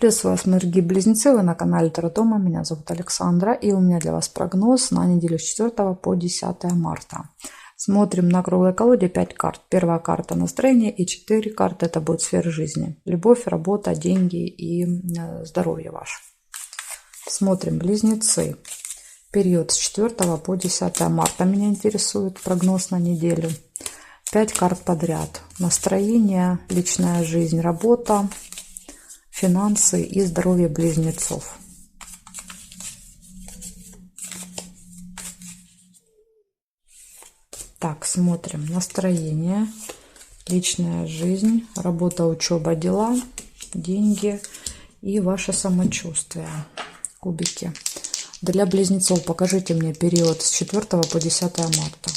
Приветствую вас, мои дорогие близнецы, вы на канале Таро Тома, меня зовут Александра, и у меня для вас прогноз на неделю с 4 по 10 марта. Смотрим на круглой колоде 5 карт. Первая карта настроение и 4 карты это будет сферы жизни. Любовь, работа, деньги и здоровье ваше. Смотрим близнецы. Период с 4 по 10 марта меня интересует прогноз на неделю. 5 карт подряд. Настроение, личная жизнь, работа, финансы и здоровье близнецов. Так, смотрим. Настроение, личная жизнь, работа, учеба, дела, деньги и ваше самочувствие. Кубики. Для близнецов покажите мне период с 4 по 10 марта.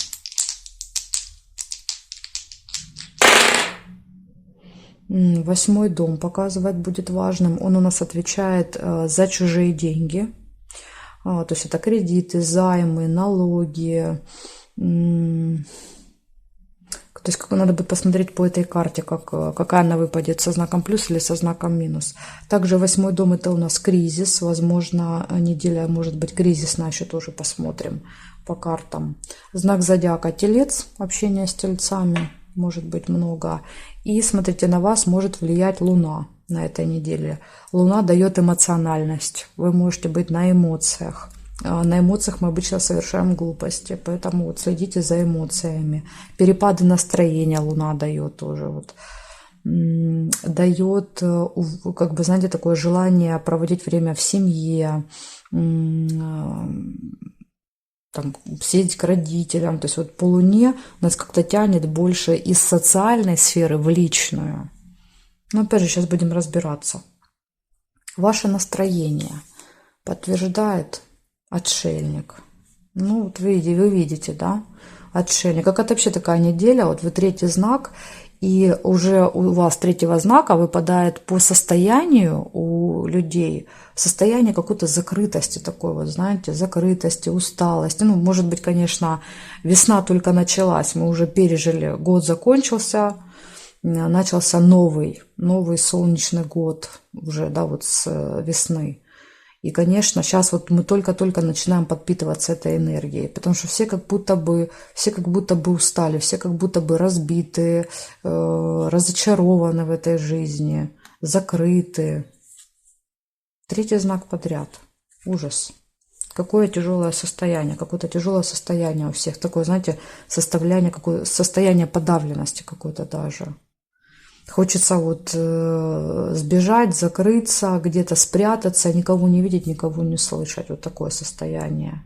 Восьмой дом показывать будет важным. Он у нас отвечает за чужие деньги. То есть это кредиты, займы, налоги. То есть надо будет посмотреть по этой карте, какая она выпадет, со знаком плюс или со знаком минус. Также восьмой дом это у нас кризис. Возможно, неделя может быть кризисная, еще тоже посмотрим по картам. Знак зодиака Телец, общение с тельцами может быть много. И смотрите, на вас может влиять Луна на этой неделе. Луна дает эмоциональность. Вы можете быть на эмоциях. На эмоциях мы обычно совершаем глупости, поэтому вот следите за эмоциями. Перепады настроения Луна дает тоже. Вот. Дает, как бы, знаете, такое желание проводить время в семье, там, съездить к родителям. То есть вот по Луне нас как-то тянет больше из социальной сферы в личную. Но опять же, сейчас будем разбираться. Ваше настроение подтверждает отшельник. Ну, вот вы видите, да? Отшельник. Как это вообще такая неделя? Вот вы третий знак, и уже у вас третьего знака выпадает по состоянию у людей состояние какой-то закрытости такой вот, знаете, закрытости, усталости. Ну, может быть, конечно, весна только началась, мы уже пережили, год закончился, начался новый солнечный год уже, да, вот с весны. И, конечно, сейчас вот мы только-только начинаем подпитываться этой энергией, потому что все как будто бы устали, все как будто бы разбиты, разочарованы в этой жизни, закрыты. Третий знак подряд. Ужас. Какое тяжелое состояние, какое-то тяжелое состояние у всех. Такое, знаете, состояние подавленности какое-то даже. Хочется вот сбежать, закрыться, где-то спрятаться, никого не видеть, никого не слышать. Вот такое состояние.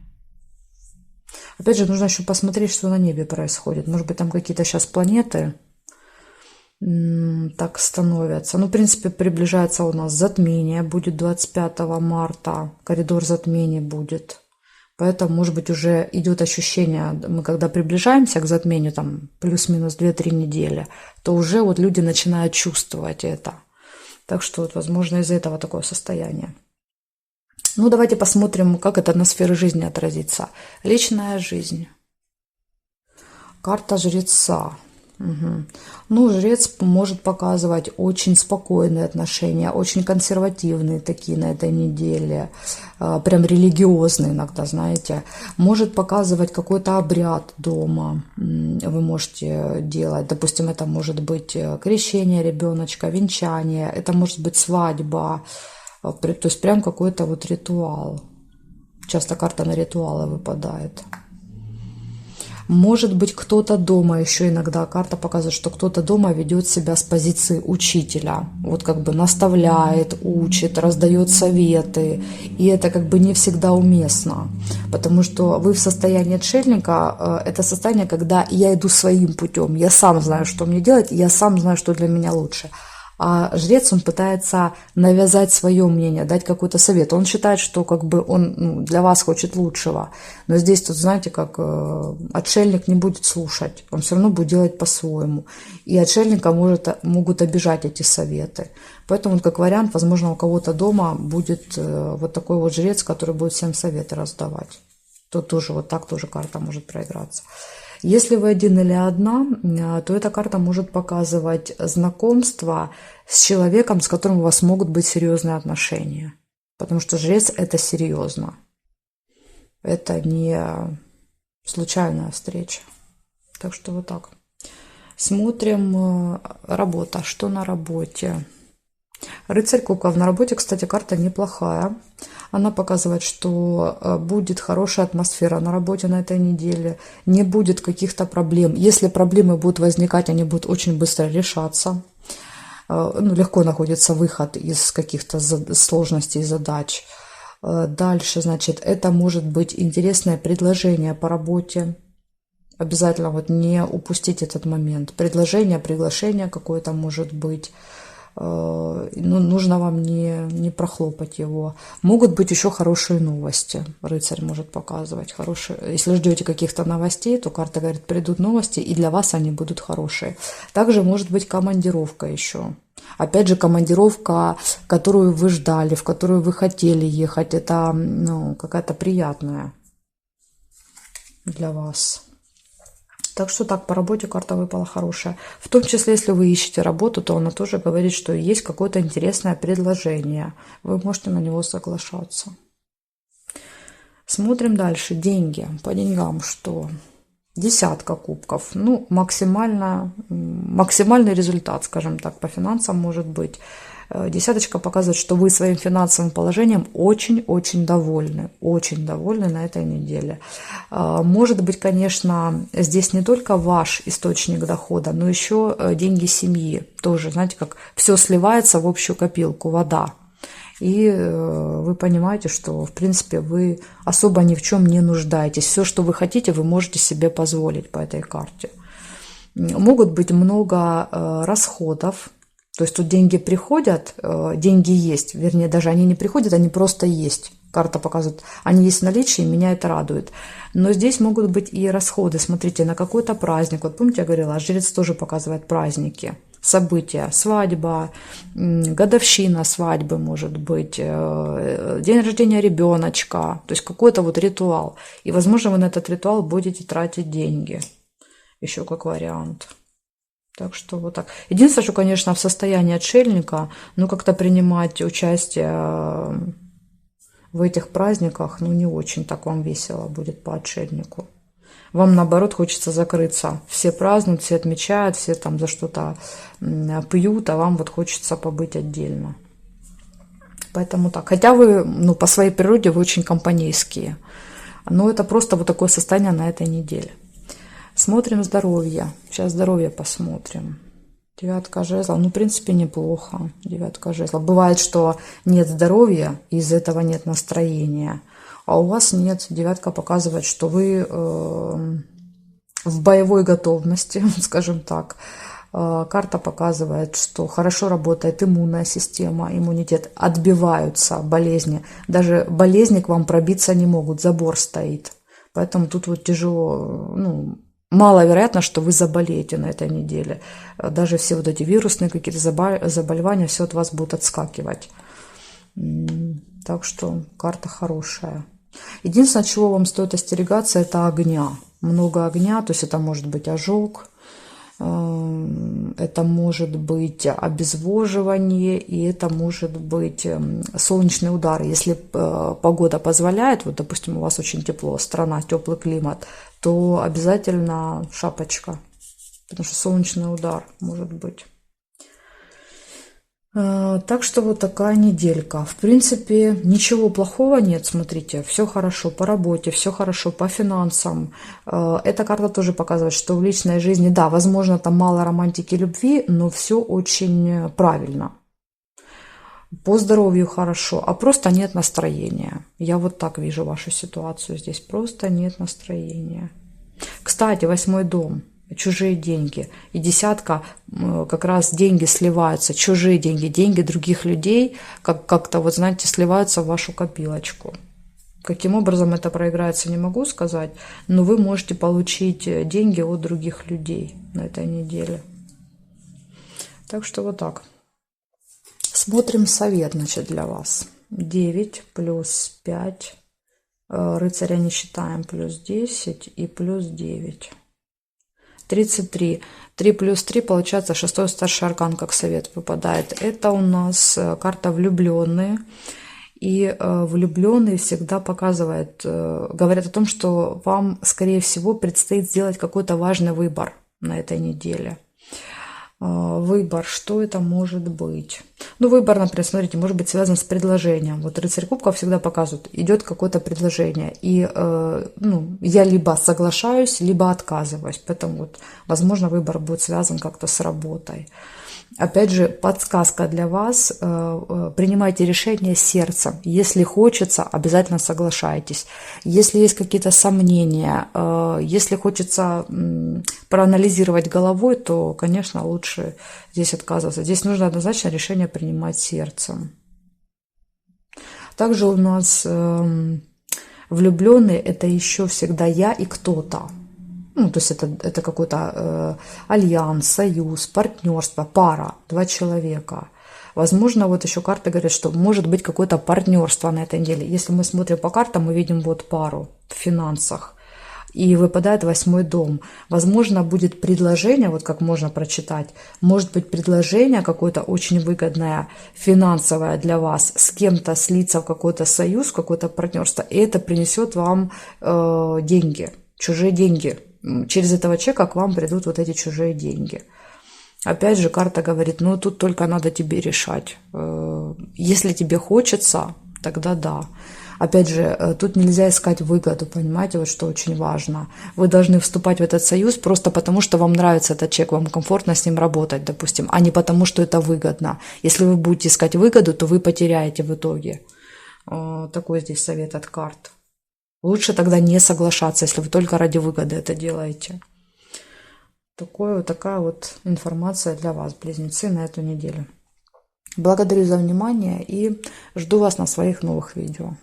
Опять же, нужно еще посмотреть, что на небе происходит. Может быть, там какие-то сейчас планеты так становятся. Ну, в принципе, приближается у нас затмение. Будет 25 марта. Коридор затмений будет. Поэтому, может быть, уже идет ощущение, мы когда приближаемся к затмению, там, плюс-минус 2-3 недели, то уже вот люди начинают чувствовать это. Так что, вот, возможно, из-за этого такое состояние. Ну, давайте посмотрим, как это на сферы жизни отразится. Личная жизнь. Карта жреца. Угу. Ну, жрец может показывать очень спокойные отношения, очень консервативные такие на этой неделе, прям религиозные иногда, знаете. Может показывать какой-то обряд дома, вы можете делать. Допустим, это может быть крещение ребеночка, венчание, это может быть свадьба, то есть прям какой-то вот ритуал. Часто карта на ритуалы выпадает. Может быть, кто-то дома, еще иногда карта показывает, что кто-то дома ведет себя с позиции учителя. Вот как бы наставляет, учит, раздает советы. И это как бы не всегда уместно. Потому что вы в состоянии отшельника, это состояние, когда я иду своим путем. Я сам знаю, что мне делать, я сам знаю, что для меня лучше. А жрец, он пытается навязать свое мнение, дать какой-то совет. Он считает, что как бы он для вас хочет лучшего. Но здесь, тут, знаете, как отшельник не будет слушать. Он все равно будет делать по-своему. И отшельника могут обижать эти советы. Поэтому, как вариант, возможно, у кого-то дома будет вот такой вот жрец, который будет всем советы раздавать. То тоже вот так тоже карта может проиграться. Если вы один или одна, то эта карта может показывать знакомство с человеком, с которым у вас могут быть серьезные отношения. Потому что жрец – это серьезно. Это не случайная встреча. Так что вот так. Смотрим работа. Что на работе? Рыцарь кубков. На работе, кстати, карта неплохая. Она показывает, что будет хорошая атмосфера на работе на этой неделе. Не будет каких-то проблем. Если проблемы будут возникать, они будут очень быстро решаться. Ну, легко находится выход из каких-то сложностей, задач. Дальше, значит, это может быть интересное предложение по работе. Обязательно вот не упустить этот момент. Предложение, приглашение какое-то может быть. Ну, нужно вам не прохлопать его. Могут быть еще хорошие новости. Рыцарь может показывать хорошие. Если ждете каких-то новостей, то карта говорит, придут новости, и для вас они будут хорошие. Также может быть командировка еще. Опять же, командировка, которую вы ждали, в которую вы хотели ехать. Это, ну, какая-то приятная для вас. Так что так, по работе карта выпала хорошая. В том числе, если вы ищете работу, то она тоже говорит, что есть какое-то интересное предложение. Вы можете на него соглашаться. Смотрим дальше. Деньги. По деньгам что? Десятка кубков. Ну, максимальный результат, скажем так, по финансам может быть. Десяточка показывает, что вы своим финансовым положением очень-очень довольны. Очень довольны на этой неделе. Может быть, конечно, здесь не только ваш источник дохода, но еще деньги семьи. Тоже, знаете, как все сливается в общую копилку, вода. И вы понимаете, что, в принципе, вы особо ни в чем не нуждаетесь. Все, что вы хотите, вы можете себе позволить по этой карте. Могут быть много расходов. То есть тут деньги приходят, деньги есть. Вернее, даже они не приходят, они просто есть. Карта показывает, они есть в наличии, меня это радует. Но здесь могут быть и расходы. Смотрите, на какой-то праздник. Вот помните, я говорила, жрец тоже показывает праздники. События, свадьба, годовщина свадьбы, может быть, день рождения ребеночка, то есть какой-то вот ритуал. И, возможно, вы на этот ритуал будете тратить деньги, еще как вариант. Так что вот так. Единственное, что, конечно, в состоянии отшельника, ну, как-то принимать участие в этих праздниках, ну, не очень так вам весело будет по отшельнику. Вам, наоборот, хочется закрыться. Все празднуют, все отмечают, все там за что-то пьют, а вам вот хочется побыть отдельно. Поэтому так. Хотя вы, ну, по своей природе вы очень компанейские. Но это просто вот такое состояние на этой неделе. Смотрим здоровье. Сейчас здоровье посмотрим. Девятка жезлов. Ну, в принципе, неплохо. Девятка жезлов. Бывает, что нет здоровья, из-за этого нет настроения. А у вас нет. Девятка показывает, что вы в боевой готовности, скажем так. Карта показывает, что хорошо работает иммунная система, иммунитет. Отбиваются болезни. Даже болезни к вам пробиться не могут. Забор стоит. Поэтому тут вот тяжело, ну, маловероятно, что вы заболеете на этой неделе. Даже все вот эти вирусные какие-то заболевания, все от вас будут отскакивать. Так что карта хорошая. Единственное, чего вам стоит остерегаться, это огня. Много огня, то есть это может быть ожог, это может быть обезвоживание, и это может быть солнечный удар. Если погода позволяет, вот, допустим, у вас очень тепло, страна, теплый климат, то обязательно шапочка, потому что солнечный удар может быть. Так что вот такая неделька. В принципе, ничего плохого нет, смотрите, все хорошо по работе, все хорошо по финансам. Эта карта тоже показывает, что в личной жизни, да, возможно, там мало романтики, любви, но все очень правильно. По здоровью хорошо, а просто нет настроения. Я вот так вижу вашу ситуацию здесь, просто нет настроения. Кстати, 8-й дом. Чужие деньги. И десятка, как раз деньги сливаются, чужие деньги, деньги других людей, как-то, вот знаете, сливаются в вашу копилочку. Каким образом это проиграется, не могу сказать, но вы можете получить деньги от других людей на этой неделе. Так что вот так. Смотрим совет, значит, для вас. 9 плюс 5. Рыцаря не считаем, плюс 10 и плюс 9. 33. 3 плюс 3, получается, 6-й старший аркан, как совет выпадает. Это у нас карта влюбленные. И влюбленные всегда показывают, говорят о том, что вам, скорее всего, предстоит сделать какой-то важный выбор на этой неделе. Выбор, что это может быть? Ну, выбор, например, смотрите, может быть связан с предложением. Вот рыцарь кубков всегда показывает, идет какое-то предложение. И я либо соглашаюсь, либо отказываюсь. Поэтому вот, возможно, выбор будет связан как-то с работой. Опять же, подсказка для вас. Принимайте решение сердцем. Если хочется, обязательно соглашайтесь. Если есть какие-то сомнения, если хочется проанализировать головой, то, конечно, лучше здесь отказываться. Здесь нужно однозначно решение принимать сердцем. Также у нас влюбленные – это еще всегда я и кто-то. Ну, то есть это какой-то альянс, союз, партнерство, пара, 2 человека. Возможно, вот еще карта говорит, что может быть какое-то партнерство на этой неделе. Если мы смотрим по картам, мы видим вот пару в финансах. И выпадает 8-й дом. Возможно, будет предложение, вот как можно прочитать, может быть предложение какое-то очень выгодное, финансовое для вас, с кем-то слиться в какой-то союз, в какое-то партнерство, и это принесет вам деньги, чужие деньги. Через этого человека к вам придут вот эти чужие деньги. Опять же, карта говорит, ну тут только надо тебе решать. Если тебе хочется, тогда да. Опять же, тут нельзя искать выгоду, понимаете, вот что очень важно. Вы должны вступать в этот союз просто потому, что вам нравится этот человек, вам комфортно с ним работать, допустим, а не потому, что это выгодно. Если вы будете искать выгоду, то вы потеряете в итоге. Такой здесь совет от карт. Лучше тогда не соглашаться, если вы только ради выгоды это делаете. Такая вот информация для вас, близнецы, на эту неделю. Благодарю за внимание и жду вас на своих новых видео.